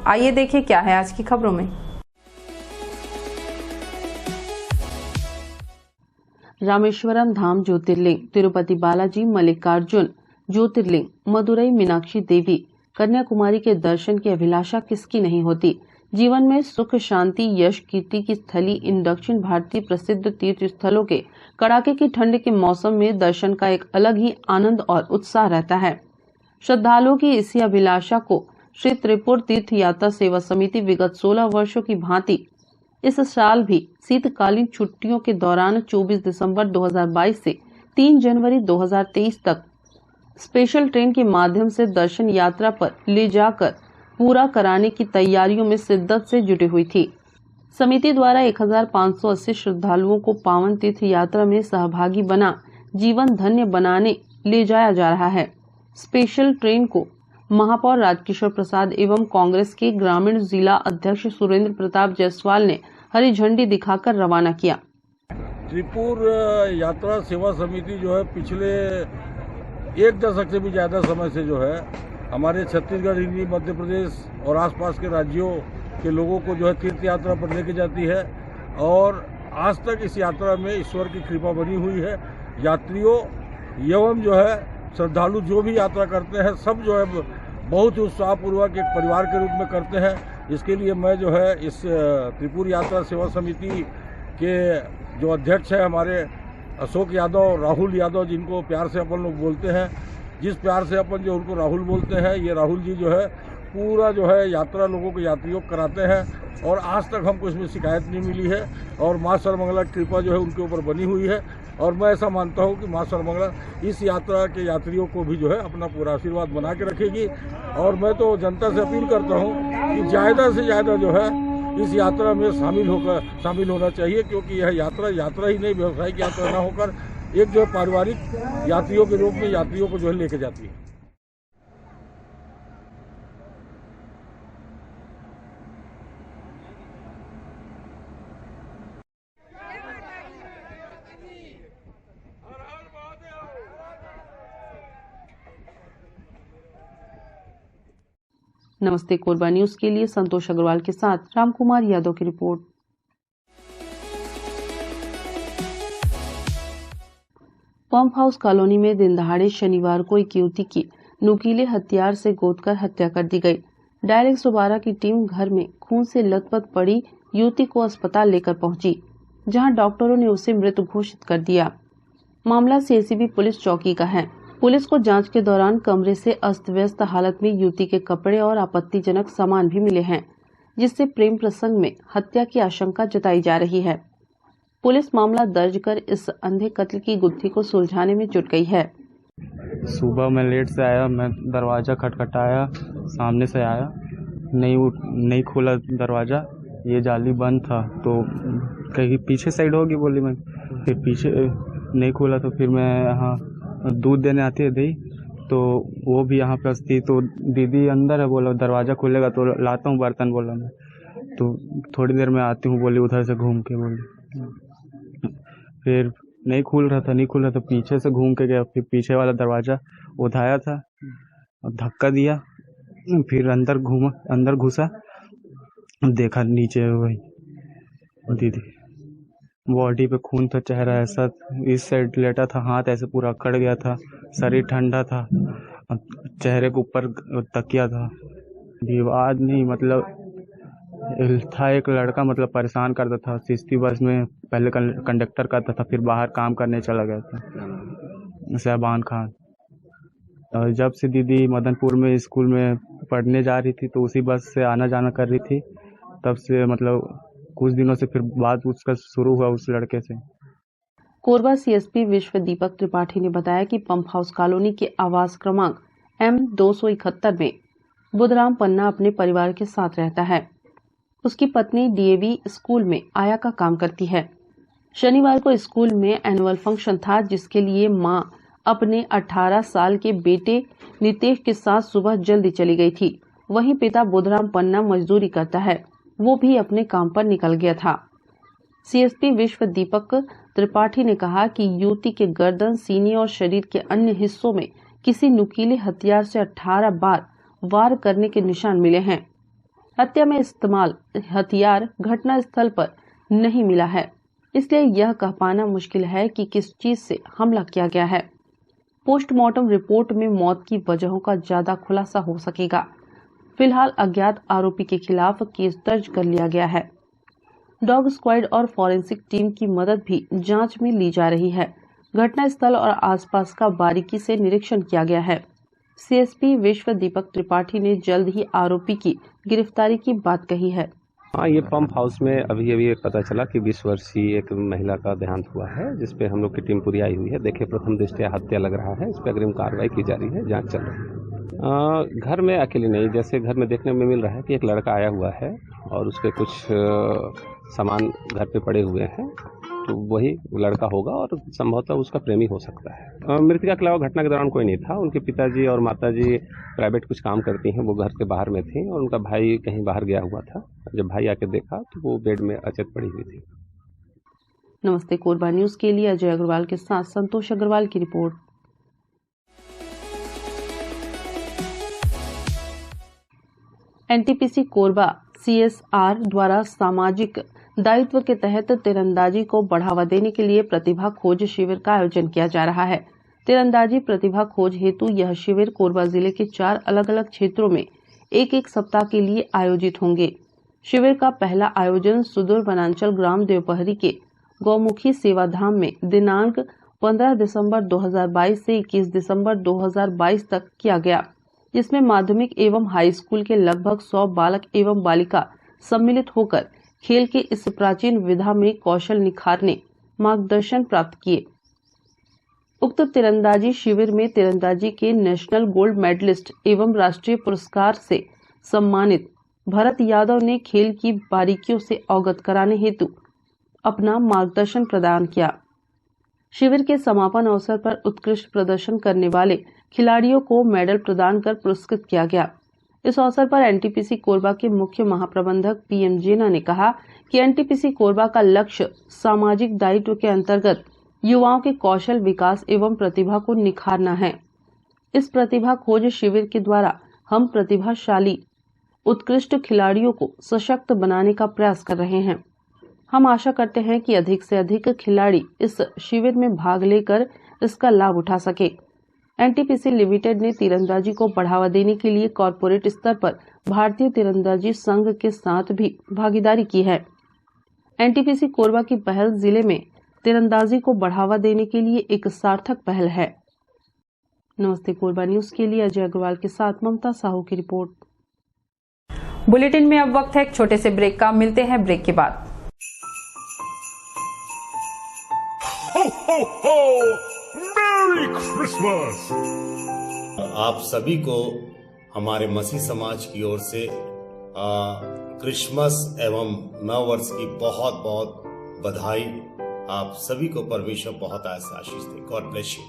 आइए देखिए क्या है आज की खबरों में। रामेश्वरम धाम ज्योतिर्लिंग, तिरुपति बालाजी मल्लिकार्जुन ज्योतिर्लिंग, मदुरई मीनाक्षी देवी, कन्याकुमारी के दर्शन की अभिलाषा किसकी नहीं होती। जीवन में सुख शांति यश कीर्ति की स्थली इन दक्षिण भारतीय प्रसिद्ध तीर्थ स्थलों के कड़ाके की ठंड के मौसम में दर्शन का एक अलग ही आनंद और उत्साह रहता है। श्रद्धालुओं की इसी अभिलाषा को श्री त्रिपुर तीर्थ यात्रा सेवा समिति विगत 16 वर्षों की भांति इस साल भी शीतकालीन छुट्टियों के दौरान 24 दिसंबर 2022 से 3 जनवरी 2023 तक स्पेशल ट्रेन के माध्यम से दर्शन यात्रा पर ले जाकर पूरा कराने की तैयारियों में शिद्दत से जुटी हुई थी। समिति द्वारा 1580 श्रद्धालुओं को पावन तीर्थ यात्रा में सहभागी बना जीवन धन्य बनाने ले जाया जा रहा है। स्पेशल ट्रेन को महापौर राजकिशोर प्रसाद एवं कांग्रेस के ग्रामीण जिला अध्यक्ष सुरेंद्र प्रताप जायसवाल ने हरी झंडी दिखाकर रवाना किया। त्रिपुर यात्रा सेवा समिति जो है पिछले 1 दशक से भी ज्यादा समय से जो है हमारे छत्तीसगढ़, हिंदी, मध्य प्रदेश और आसपास के राज्यों के लोगों को जो है तीर्थ यात्रा पर लेके जाती है और आज तक इस यात्रा में ईश्वर की कृपा बनी हुई है। यात्रियों एवं जो है श्रद्धालु जो भी यात्रा करते हैं सब जो है बहुत ही उत्साहपूर्वक एक परिवार के रूप में करते हैं। इसके लिए मैं जो है इस त्रिपुर यात्रा सेवा समिति के जो अध्यक्ष है हमारे अशोक यादव, राहुल यादव, जिनको प्यार से अपन लोग बोलते हैं, जिस प्यार से अपन जो उनको राहुल बोलते हैं, ये राहुल जी जो है पूरा जो है यात्रा लोगों को यात्रियों कराते हैं और आज तक हमको इसमें शिकायत नहीं मिली है और माँ सर्वमंगला की कृपा जो है उनके ऊपर बनी हुई है और मैं ऐसा मानता हूँ कि माँ सर्वमंगला इस यात्रा के यात्रियों को भी जो है अपना पूरा आशीर्वाद बना के रखेगी। और मैं तो जनता से अपील करता हूँ कि ज़्यादा से ज़्यादा जो है इस यात्रा में शामिल होना चाहिए, क्योंकि यह यात्रा ही नहीं, व्यावसायिक यात्रा ना होकर एक जो पारिवारिक यात्रियों के रूप में यात्रियों को जो है लेके जाती है। नमस्ते कोरबा न्यूज के लिए संतोष अग्रवाल के साथ रामकुमार यादव की रिपोर्ट। पंप हाउस कॉलोनी में दिन दहाड़े शनिवार को एक युवती की नुकीले हथियार से गोदकर हत्या कर दी गई। डायल 112 की टीम घर में खून से लथपथ पड़ी युवती को अस्पताल लेकर पहुंची, जहां डॉक्टरों ने उसे मृत घोषित कर दिया। मामला सीएसबी पुलिस चौकी का है। पुलिस को जांच के दौरान कमरे से अस्त व्यस्त हालत में युवती के कपड़े और आपत्तिजनक सामान भी मिले हैं, जिससे प्रेम प्रसंग में हत्या की आशंका जताई जा रही है। पुलिस मामला दर्ज कर इस अंधे कत्ल की गुत्थी को सुलझाने में जुट गई है। सुबह मैं लेट से आया, मैं दरवाज़ा खटखटाया, सामने से आया, नहीं खोला दरवाज़ा, ये जाली बंद था तो कहीं पीछे साइड होगी बोली मैं, फिर पीछे नहीं खोला तो फिर मैं यहाँ दूध देने आती है दी, तो वो भी यहाँ पे थी, तो दीदी अंदर है, बोला दरवाज़ा खुलेगा तो लाता हूँ बर्तन, बोला मैं, तो थोड़ी देर में आती हूँ बोली उधर से घूम के, बोली फिर नहीं खुल रहा था पीछे से घूम के गया, फिर पीछे वाला दरवाज़ा उठाया था और धक्का दिया, फिर अंदर घुसा, देखा नीचे वही दीदी, बॉडी पे खून था, चेहरा ऐसा इस साइड लेटा था, हाथ ऐसे पूरा अकड़ गया था, शरीर ठंडा था, चेहरे के ऊपर तकिया था। विवाद नहीं, मतलब था एक लड़का, मतलब परेशान करता था, सिस्ती बस में पहले कंडक्टर करता था, फिर बाहर काम करने चला गया था, शहबान खान। और जब से दीदी मदनपुर में स्कूल में पढ़ने जा रही थी तो उसी बस से आना जाना कर रही थी, तब से मतलब कुछ दिनों से फिर बात उसका शुरू हुआ उस लड़के से। कोरबा सीएसपी विश्व दीपक त्रिपाठी ने बताया कि पंप हाउस कॉलोनी के आवास क्रमांक M271 में बुधराम पन्ना अपने परिवार के साथ रहता है। उसकी पत्नी डीएवी स्कूल में आया का काम करती है। शनिवार को स्कूल में एनुअल फंक्शन था, जिसके लिए मां अपने 18 साल के बेटे नितेश के साथ सुबह जल्दी चली गई थी। वहीं पिता बुधराम पन्ना मजदूरी करता है, वो भी अपने काम पर निकल गया था। सीएसपी विश्व दीपक त्रिपाठी ने कहा कि युवती के गर्दन, सीने और शरीर के अन्य हिस्सों में किसी नुकीले हथियार से 18 बार वार करने के निशान मिले हैं। हत्या में इस्तेमाल हथियार घटना स्थल पर नहीं मिला है, इसलिए यह कह पाना मुश्किल है कि किस चीज से हमला किया गया है। पोस्टमार्टम रिपोर्ट में मौत की वजहों का ज्यादा खुलासा हो सकेगा। फिलहाल अज्ञात आरोपी के खिलाफ केस दर्ज कर लिया गया है। डॉग स्क्वाड और फॉरेंसिक टीम की मदद भी जांच में ली जा रही है। घटना स्थल और आसपास का बारीकी से निरीक्षण किया गया है। सीएसपी विश्व दीपक त्रिपाठी ने जल्द ही आरोपी की गिरफ्तारी की बात कही है। हाँ, ये पंप हाउस में अभी पता चला कि 20 वर्षीय एक महिला का देहांत हुआ है, जिसपे हम लोग की टीम पूरी आई हुई है। देखे प्रथम दृष्टया हत्या लग रहा है, इस पर अग्रिम कार्रवाई की जा रही है, जांच चल रही है। घर में अकेले नहीं, जैसे घर में देखने में मिल रहा है कि एक लड़का आया हुआ है और उसके कुछ सामान घर पे पड़े हुए हैं, तो वही लड़का होगा और संभवतः उसका प्रेमी हो सकता है। मृतका के अलावा घटना के दौरान कोई नहीं था। उनके पिताजी और माताजी प्राइवेट कुछ काम करती हैं, वो घर के बाहर में थी और उनका भाई कहीं बाहर गया हुआ था। जब भाई आके देखा तो वो बेड में अचेत पड़ी हुई थी। नमस्ते कोरबा न्यूज के लिए अजय अग्रवाल के साथ संतोष अग्रवाल की रिपोर्ट। एनटीपीसी कोरबा सीएसआर द्वारा सामाजिक दायित्व के तहत तीरंदाजी को बढ़ावा देने के लिए प्रतिभा खोज शिविर का आयोजन किया जा रहा है। तीरंदाजी प्रतिभा खोज हेतु यह शिविर कोरबा जिले के 4 अलग अलग क्षेत्रों में एक सप्ताह के लिए आयोजित होंगे। शिविर का पहला आयोजन सुदूर वनांचल ग्राम देवपहरी के गौमुखी सेवाधाम में दिनांक 15 दिसंबर 2022 से 21 दिसंबर 2022 तक किया गया, जिसमें माध्यमिक एवं हाई स्कूल के लगभग 100 बालक एवं बालिका सम्मिलित होकर खेल के इस प्राचीन विधा में कौशल निखारने मार्गदर्शन प्राप्त किए। उक्त तीरंदाजी शिविर में तीरंदाजी के नेशनल गोल्ड मेडलिस्ट एवं राष्ट्रीय पुरस्कार से सम्मानित भरत यादव ने खेल की बारीकियों से अवगत कराने हेतु अपना मार्गदर्शन प्रदान किया। शिविर के समापन अवसर पर उत्कृष्ट प्रदर्शन करने वाले खिलाड़ियों को मेडल प्रदान कर पुरस्कृत किया गया। इस अवसर पर एनटीपीसी कोरबा के मुख्य महाप्रबंधक पीएम जेना ने कहा कि एनटीपीसी कोरबा का लक्ष्य सामाजिक दायित्व के अंतर्गत युवाओं के कौशल विकास एवं प्रतिभा को निखारना है। इस प्रतिभा खोज शिविर के द्वारा हम प्रतिभाशाली उत्कृष्ट खिलाड़ियों को सशक्त बनाने का प्रयास कर रहे हैं। हम आशा करते हैं कि अधिक से अधिक खिलाड़ी इस शिविर में भाग लेकर इसका लाभ उठा सके। एनटीपीसी लिमिटेड ने तीरंदाजी को बढ़ावा देने के लिए कॉरपोरेट स्तर पर भारतीय तीरंदाजी संघ के साथ भी भागीदारी की है। एनटीपीसी कोरबा की पहल जिले में तीरंदाजी को बढ़ावा देने के लिए एक सार्थक पहल है। नमस्ते कोरबा न्यूज के लिए अजय अग्रवाल के साथ ममता साहू की रिपोर्ट। बुलेटिन में अब वक्त है एक छोटे से ब्रेक का। मिलते हैं ब्रेक के बाद। हो हो हो! मेरी क्रिसमस! आप सभी को हमारे मसीह समाज की ओर से क्रिसमस एवं नव वर्ष की बहुत बहुत बधाई। आप सभी को परमेश्वर बहुत आशीष दे। God bless you.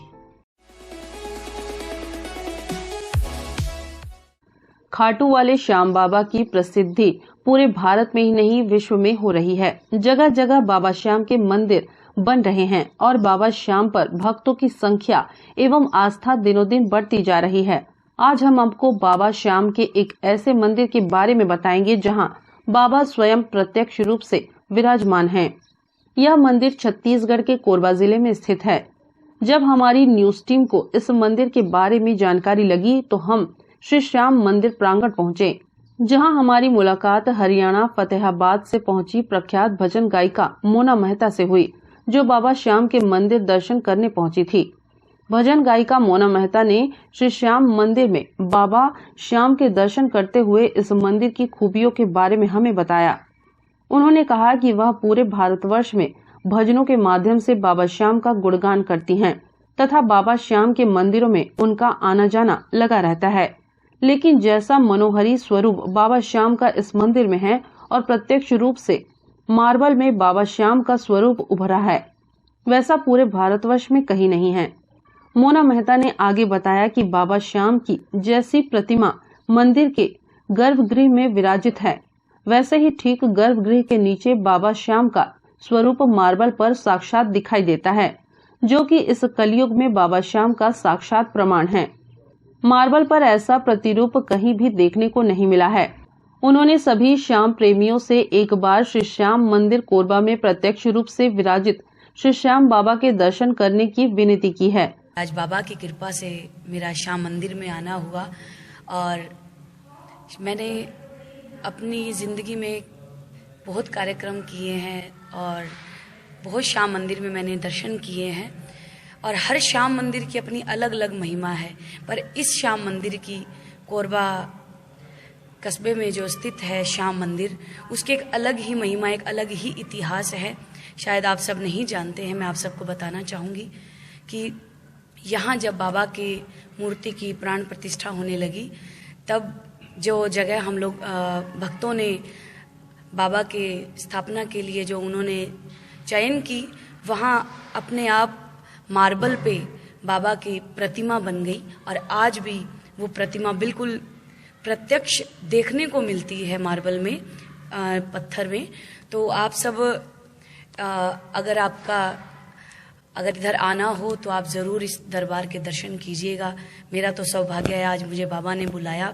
खाटू वाले श्याम बाबा की प्रसिद्धि पूरे भारत में ही नहीं विश्व में हो रही है। जगह जगह बाबा श्याम के मंदिर बन रहे हैं और बाबा श्याम पर भक्तों की संख्या एवं आस्था दिनों दिन बढ़ती जा रही है। आज हम आपको बाबा श्याम के एक ऐसे मंदिर के बारे में बताएंगे जहां बाबा स्वयं प्रत्यक्ष रूप से विराजमान हैं। यह मंदिर छत्तीसगढ़ के कोरबा जिले में स्थित है। जब हमारी न्यूज टीम को इस मंदिर के बारे में जानकारी लगी तो हम श्री श्याम मंदिर प्रांगण पहुंचे, जहां हमारी मुलाकात हरियाणा फतेहाबाद से पहुंची प्रख्यात भजन गायिका मोना मेहता से हुई, जो बाबा श्याम के मंदिर दर्शन करने पहुंची थी। भजन गायिका मोना मेहता ने श्री श्याम मंदिर में बाबा श्याम के दर्शन करते हुए इस मंदिर की खूबियों के बारे में हमें बताया। उन्होंने कहा कि वह पूरे भारतवर्ष में भजनों के माध्यम से बाबा श्याम का गुणगान करती हैं तथा बाबा श्याम के मंदिरों में उनका आना जाना लगा रहता है। लेकिन जैसा मनोहरी स्वरूप बाबा श्याम का इस मंदिर में है और प्रत्यक्ष रूप से मार्बल में बाबा श्याम का स्वरूप उभरा है, वैसा पूरे भारतवर्ष में कहीं नहीं है। मोना मेहता ने आगे बताया कि बाबा श्याम की जैसी प्रतिमा मंदिर के गर्भगृह में विराजित है, वैसे ही ठीक गर्भगृह के नीचे बाबा श्याम का स्वरूप मार्बल पर साक्षात दिखाई देता है, जो कि इस कलयुग में बाबा श्याम का साक्षात प्रमाण है। मार्बल पर ऐसा प्रतिरूप कहीं भी देखने को नहीं मिला है उन्होंने सभी श्याम प्रेमियों से एक बार श्री श्याम मंदिर कोरबा में प्रत्यक्ष रूप से विराजित श्री श्याम बाबा के दर्शन करने की विनती की है। आज बाबा की कृपा से मेरा श्याम मंदिर में आना हुआ और मैंने अपनी ज़िंदगी में बहुत कार्यक्रम किए हैं और बहुत श्याम मंदिर में मैंने दर्शन किए हैं और हर श्याम मंदिर की अपनी अलग अलग महिमा है। पर इस श्याम मंदिर की कोरबा कस्बे में जो स्थित है श्याम मंदिर, उसकी एक अलग ही महिमा, एक अलग ही इतिहास है। शायद आप सब नहीं जानते हैं, मैं आप सबको बताना चाहूँगी कि यहाँ जब बाबा की मूर्ति की प्राण प्रतिष्ठा होने लगी, तब जो जगह हम लोग भक्तों ने बाबा के स्थापना के लिए जो उन्होंने चयन की, वहाँ अपने आप मार्बल पे बाबा की प्रतिमा बन गई और आज भी वो प्रतिमा बिल्कुल प्रत्यक्ष देखने को मिलती है मार्बल में, पत्थर में। तो आप सब अगर इधर आना हो तो आप ज़रूर इस दरबार के दर्शन कीजिएगा। मेरा तो सौभाग्य है, आज मुझे बाबा ने बुलाया,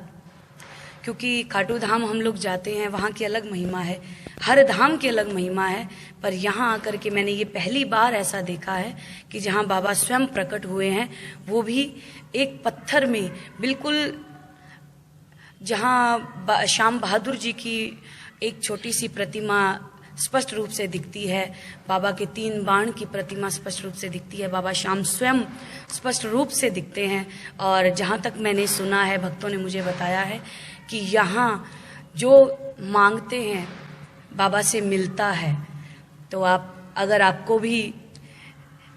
क्योंकि खाटू धाम हम लोग जाते हैं, वहाँ की अलग महिमा है, हर धाम की अलग महिमा है। पर यहाँ आकर के मैंने ये पहली बार ऐसा देखा है कि जहाँ बाबा स्वयं प्रकट हुए हैं, वो भी एक पत्थर में, बिल्कुल जहाँ श्याम बहादुर जी की एक छोटी सी प्रतिमा स्पष्ट रूप से दिखती है, बाबा के 3 बाण की प्रतिमा स्पष्ट रूप से दिखती है, बाबा श्याम स्वयं स्पष्ट रूप से दिखते हैं। और जहाँ तक मैंने सुना है, भक्तों ने मुझे बताया है कि यहाँ जो मांगते हैं बाबा से मिलता है। तो अगर आपको भी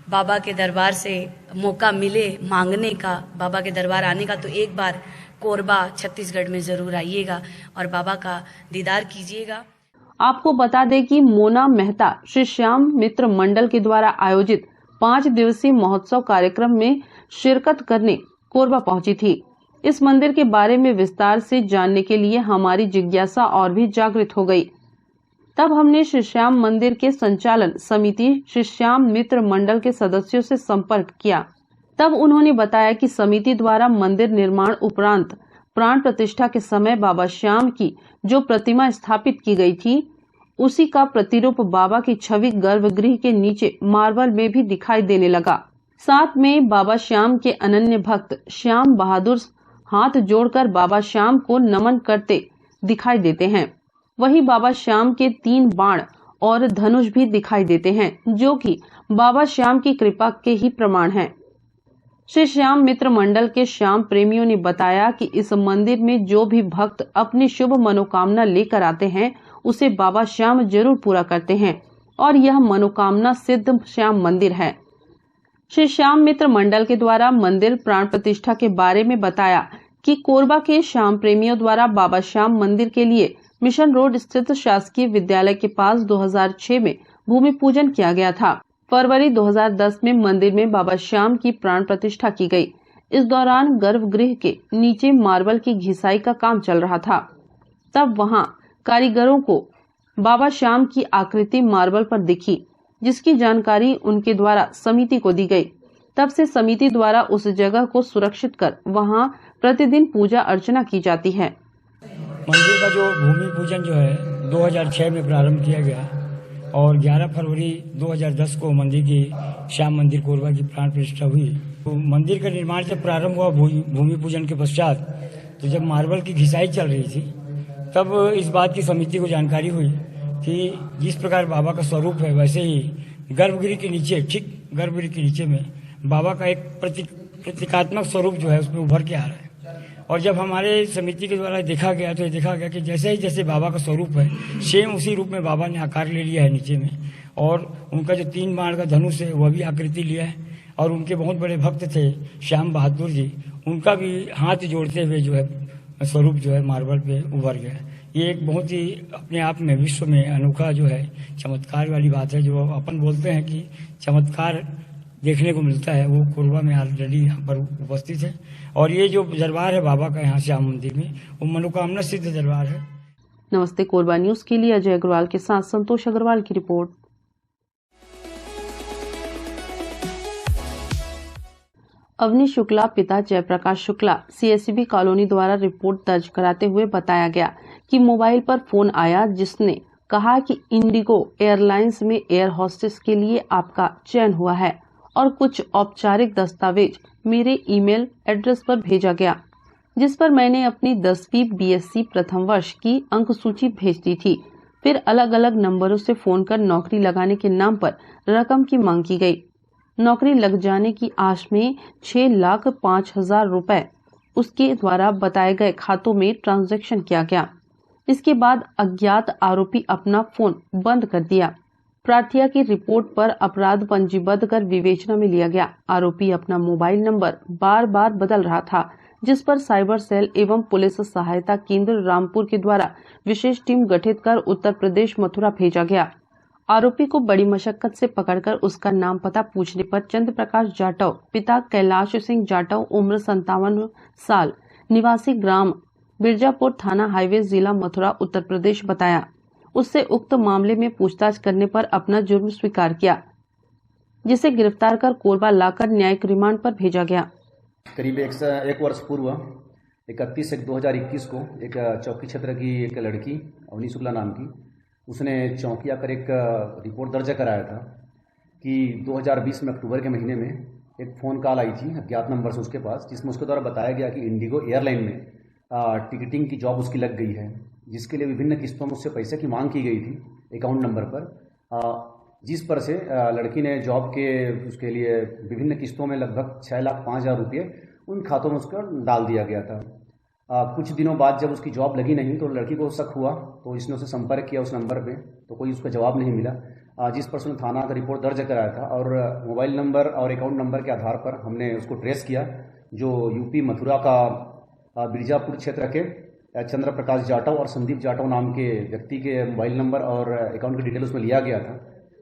बाबा के दरबार से मौका मिले मांगने का, बाबा के दरबार आने का, तो एक बार कोरबा छत्तीसगढ़ में ज़रूर आइएगा और बाबा का दीदार कीजिएगा। आपको बता दें कि मोना मेहता श्री श्याम मित्र मंडल के द्वारा आयोजित 5 दिवसीय महोत्सव कार्यक्रम में शिरकत करने कोरबा पहुंची थी। इस मंदिर के बारे में विस्तार से जानने के लिए हमारी जिज्ञासा और भी जागृत हो गई। तब हमने श्री श्याम मंदिर के संचालन समिति श्री श्याम मित्र मंडल के सदस्यों से संपर्क किया। तब उन्होंने बताया कि समिति द्वारा मंदिर निर्माण उपरांत प्राण प्रतिष्ठा के समय बाबा श्याम की जो प्रतिमा स्थापित की गई थी, उसी का प्रतिरूप बाबा की छवि गर्भगृह के नीचे मार्बल में भी दिखाई देने लगा। साथ में बाबा श्याम के अनन्य भक्त श्याम बहादुर हाथ जोड़कर बाबा श्याम को नमन करते दिखाई देते हैं। वहीं बाबा श्याम के 3 बाण और धनुष भी दिखाई देते हैं, जो कि बाबा श्याम की कृपा के ही प्रमाण हैं। श्री श्याम मित्र मंडल के श्याम प्रेमियों ने बताया कि इस मंदिर में जो भी भक्त अपनी शुभ मनोकामना लेकर आते हैं, उसे बाबा श्याम जरूर पूरा करते हैं और यह मनोकामना सिद्ध श्याम मंदिर है। श्री श्याम मित्र मंडल के द्वारा मंदिर प्राण प्रतिष्ठा के बारे में बताया कि कोरबा के श्याम प्रेमियों द्वारा बाबा श्याम मंदिर के लिए मिशन रोड स्थित शासकीय विद्यालय के पास 2006 में भूमि पूजन किया गया था। फरवरी 2010 में मंदिर में बाबा श्याम की प्राण प्रतिष्ठा की गई। इस दौरान गर्भगृह के नीचे मार्बल की घिसाई का काम चल रहा था। तब वहां कारीगरों को बाबा श्याम की आकृति मार्बल पर दिखी, जिसकी जानकारी उनके द्वारा समिति को दी गई। तब से समिति द्वारा उस जगह को सुरक्षित कर वहां प्रतिदिन पूजा अर्चना की जाती है। मंदिर का जो भूमि पूजन जो है 2006 में प्रारंभ किया गया और 11 फरवरी 2010 को मंदिर की श्याम मंदिर कोरबा की प्राण प्रतिष्ठा हुई। तो मंदिर का निर्माण जब प्रारंभ हुआ भूमि पूजन के पश्चात, तो जब मार्बल की घिसाई चल रही थी, तब इस बात की समिति को जानकारी हुई कि जिस प्रकार बाबा का स्वरूप है, वैसे ही गर्भगृह के नीचे, ठीक गर्भगृह के नीचे में बाबा का एक प्रतीकात्मक स्वरूप जो है उसमें उभर के आ रहा है। और जब हमारे समिति के द्वारा देखा गया तो देखा गया कि जैसे ही जैसे बाबा का स्वरूप है, सेम उसी रूप में बाबा ने आकार ले लिया है नीचे में। और उनका जो 3 बाण का धनुष है वह भी आकृति लिया है। और उनके बहुत बड़े भक्त थे श्याम बहादुर जी, उनका भी हाथ जोड़ते हुए जो है स्वरूप जो है मार्बल पे उभर गया। ये एक बहुत ही अपने आप में विश्व में अनोखा जो है चमत्कार वाली बात है। जो अपन बोलते हैं कि चमत्कार देखने को मिलता है, वो कोरबा में ऑलरेडी यहाँ पर उपस्थित है। और ये जो दरबार है बाबा का यहाँ श्याम मंदिर में, वो मनोकामना सिद्ध दरबार है। नमस्ते कोरबा न्यूज के लिए अजय अग्रवाल के साथ संतोष अग्रवाल की रिपोर्ट। अवनी शुक्ला पिता जयप्रकाश शुक्ला CSB कॉलोनी द्वारा रिपोर्ट दर्ज कराते हुए बताया गया कि मोबाइल पर फोन आया जिसने कहा कि इंडिगो एयरलाइंस में एयर होस्टेस के लिए आपका चयन हुआ है और कुछ औपचारिक दस्तावेज मेरे ईमेल एड्रेस पर भेजा गया, जिस पर मैंने अपनी 10वीं BSc प्रथम वर्ष की अंक सूची भेज दी थी। फिर अलग अलग नंबरों से फोन कर नौकरी लगाने के नाम पर रकम की मांग की गई। नौकरी लग जाने की आश में 6,05,000 रुपए उसके द्वारा बताए गए खातों में ट्रांजैक्शन किया गया। इसके बाद अज्ञात आरोपी अपना फोन बंद कर दिया। प्रार्थिया की रिपोर्ट पर अपराध पंजीबद्ध कर विवेचना में लिया गया। आरोपी अपना मोबाइल नंबर बार बार बदल रहा था, जिस पर साइबर सेल एवं पुलिस सहायता केंद्र रामपुर के द्वारा विशेष टीम गठित कर उत्तर प्रदेश मथुरा भेजा गया। आरोपी को बड़ी मशक्कत से पकड़कर उसका नाम पता पूछने पर चंद्र प्रकाश जाटव, पिता कैलाश सिंह जाटव, उम्र 57 साल, निवासी ग्राम बिरजापुर, थाना हाईवे, जिला मथुरा, उत्तर प्रदेश बताया। उससे उक्त मामले में पूछताछ करने पर अपना जुर्म स्वीकार किया, जिसे गिरफ्तार कर कोरबा लाकर न्यायिक रिमांड पर भेजा गया। करीब एक वर्ष पूर्व 31/1/2021 को एक चौकी क्षेत्र की एक लड़की अवनी शुक्ला नाम की, उसने चौकी आकर एक रिपोर्ट दर्ज कराया था कि 2020 में अक्टूबर के महीने में एक फ़ोन कॉल आई थी अज्ञात नंबर से उसके पास, जिसमें उसके द्वारा बताया गया कि इंडिगो एयरलाइन में टिकटिंग की जॉब उसकी लग गई है, जिसके लिए विभिन्न किस्तों में उससे पैसे की मांग की गई थी अकाउंट नंबर पर, जिस पर से लड़की ने जॉब के उसके लिए विभिन्न किस्तों में लगभग 6,05,000 रुपये उन खातों में उसका डाल दिया गया था। कुछ दिनों बाद जब उसकी जॉब लगी नहीं तो लड़की को शक हुआ, तो इसने उससे संपर्क किया उस नंबर पे, तो कोई उसका जवाब नहीं मिला, जिस पर उसने थाना का रिपोर्ट दर्ज कराया था और मोबाइल नंबर और अकाउंट नंबर के आधार पर हमने उसको ट्रेस किया, जो यूपी मथुरा का बिरजापुर क्षेत्र के चंद्र प्रकाश जाटव और संदीप जाटव नाम के व्यक्ति के मोबाइल नंबर और अकाउंट की डिटेल उसमें लिया गया था,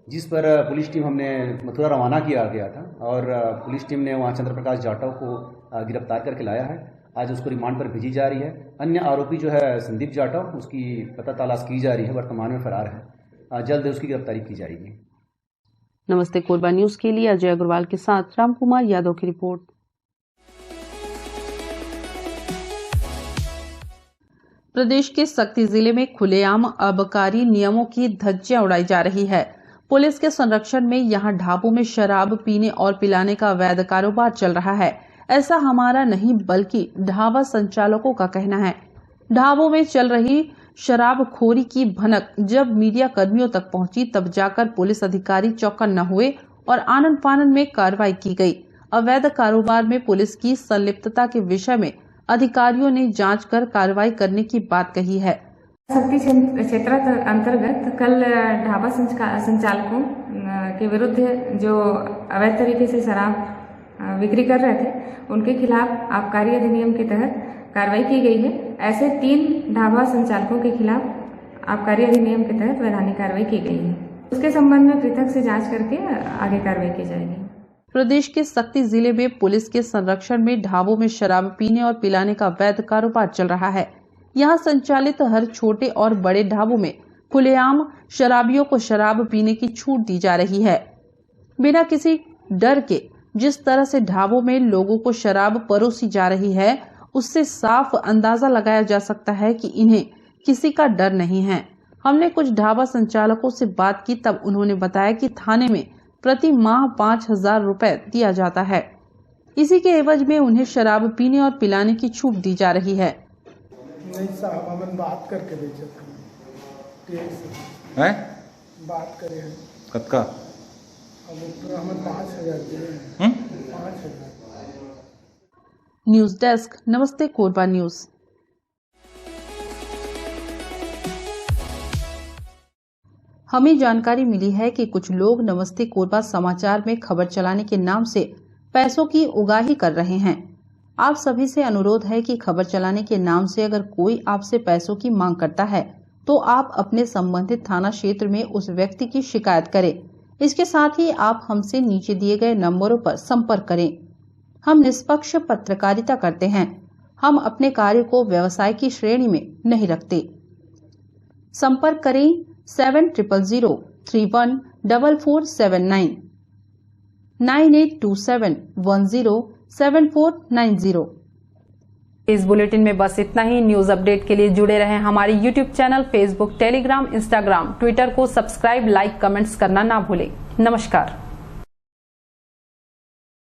जिस पर पुलिस टीम हमने मथुरा रवाना किया गया था और पुलिस टीम ने वहाँ चंद्र प्रकाश जाटव को गिरफ्तार करके लाया है। आज उसको रिमांड पर भेजी जा रही है। अन्य आरोपी जो है संदीप जाटव, उसकी पता तलाश की जा रही है, वर्तमान में फरार है, जल्द उसकी गिरफ्तारी की जाएगी। नमस्ते कोरबा न्यूज के लिए अजय अग्रवाल के साथ रामकुमार यादव की रिपोर्ट। प्रदेश के सक्ती जिले में खुलेआम आबकारी नियमों की धज्जियां उड़ाई जा रही है। पुलिस के संरक्षण में यहां ढाबों में शराब पीने और पिलाने का अवैध कारोबार चल रहा है। ऐसा हमारा नहीं बल्कि ढाबा संचालकों का कहना है। ढाबों में चल रही शराबखोरी की भनक जब मीडिया कर्मियों तक पहुंची तब जाकर पुलिस अधिकारी चौकन्ना हुए और आनन फानन में कार्रवाई की गई। अवैध कारोबार में पुलिस की संलिप्तता के विषय में अधिकारियों ने जांच कर कार्रवाई करने की बात कही है। सक्ती क्षेत्र अंतर्गत कल ढाबा संचालकों के विरुद्ध जो अवैध तरीके से शराब बिक्री कर रहे थे, उनके खिलाफ आबकारी अधिनियम के तहत कार्रवाई की गई है। ऐसे 3 ढाबा संचालकों के खिलाफ आबकारी अधिनियम के तहत वैधानिक कार्रवाई की गई है। उसके संबंध में पृथक से जांच करके आगे कार्रवाई की जाएगी। प्रदेश के सक्ती जिले में पुलिस के संरक्षण में ढाबों में शराब पीने और पिलाने का अवैध कारोबार चल रहा है। यहाँ संचालित हर छोटे और बड़े ढाबों में खुलेआम शराबियों को शराब पीने की छूट दी जा रही है। बिना किसी डर के जिस तरह से ढाबों में लोगों को शराब परोसी जा रही है, उससे साफ अंदाजा लगाया जा सकता है कि इन्हें किसी का डर नहीं है। हमने कुछ ढाबा संचालकों से बात की, तब उन्होंने बताया कि थाने में प्रति माह 5,000 रुपए दिया जाता है। इसी के एवज में उन्हें शराब पीने और पिलाने की छूट दी जा रही है। नहीं साहब, हम बात करके बेचे हैं, बात करे हैं कब का अब हमें 5,000 दिए, 5,000। न्यूज डेस्क, नमस्ते कोरबा न्यूज। हमें जानकारी मिली है कि कुछ लोग नमस्ते कोरबा समाचार में खबर चलाने के नाम से पैसों की उगाही कर रहे हैं। आप सभी से अनुरोध है कि खबर चलाने के नाम से अगर कोई आपसे पैसों की मांग करता है तो आप अपने संबंधित थाना क्षेत्र में उस व्यक्ति की शिकायत करें। इसके साथ ही आप हमसे नीचे दिए गए नंबरों पर संपर्क करें। हम निष्पक्ष पत्रकारिता करते हैं। हम अपने कार्य को व्यवसाय की श्रेणी में नहीं रखते। संपर्क करें 7000314479 9827107490 इस बुलेटिन में बस इतना ही। न्यूज अपडेट के लिए जुड़े रहें हमारे YouTube channel, Facebook, Telegram, Instagram, Twitter को सब्सक्राइब, लाइक, कमेंट्स करना ना भूलें। नमस्कार।